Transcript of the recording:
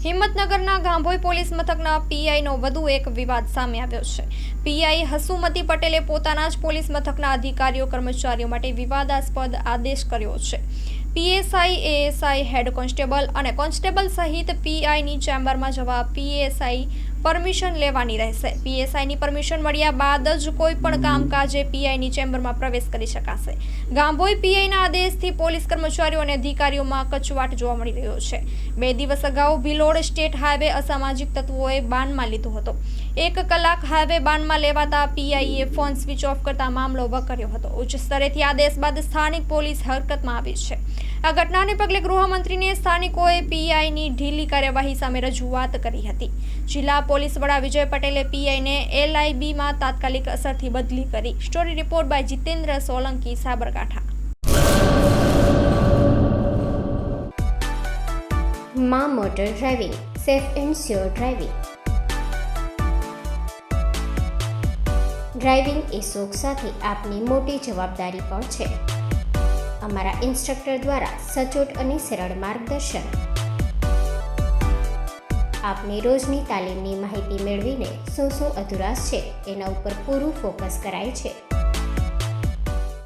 હિંમતનગરના Gambhoi police મથકના પીઆઈનો વધુ એક વિવાદ સામે આવ્યો છે. પીઆઈ હસુમતી પટેલે પોતાના જ પોલીસ મથકના અધિકારીઓ કર્મચારીઓ માટે વિવાદાસ્પદ આદેશ કર્યો છે. પીએસઆઈ, એએસઆઈ, હેડ કોન્સ્ટેબલ અને કોન્સ્ટેબલ સહિત પીઆઈની ચેમ્બરમાં જવા પીએસઆઈ પરમિશન લેવાની રહેશે. પીએસઆઈની પરમિશન મળ્યા બાદ જ કોઈ પણ કામકાજે પીઆઈની ચેમ્બરમાં પ્રવેશ કરી શકાશે. ગાંભોઈ પીઆઈના આદેશથી પોલીસ કર્મચારીઓ અને અધિકારીઓમાં કચવાટ જોવા મળી રહ્યો છે. 2 દિવસ અગાઉ ભિલોડ સ્ટેટ હાઈવે અસામાજિક તત્વોએ બાનમાં લીધો હતો. 1 કલાક હાઈવે બાનમાં લેવાતા પીઆઈએ ફોન સ્વિચ ઓફ કરતા મામલો વકર્યો હતો. ઉચ્ચ સ્તરેથી આદેશ બાદ સ્થાનિક પોલીસ હરકતમાં આવી છે. આ ઘટનાને પગલે ગૃહમંત્રીને સ્થાનિકોએ પીઆઈની ઢીલી કાર્યવાહી સામે રજૂઆત કરી હતી. જિલ્લા પોલીસ વડા વિજય પટેલે પીઆઈને LIBમાં તાત્કાલિક અસરથી બદલી કરી. Story report by Jitendra Solanki, Sabarkantha. માં motor driving, safe and sure driving. Driving એ શોખ સાથે આપની મોટી જવાબદારી પણ છે. અમારા ઇન્સ્ટ્રક્ટર દ્વારા સચોટ અને સરળ માર્ગદર્શન. આપની રોજની તાલીમની માહિતી મેળવીને શું અધુરાશ છે એના ઉપર પૂરું ફોકસ કરાય છે.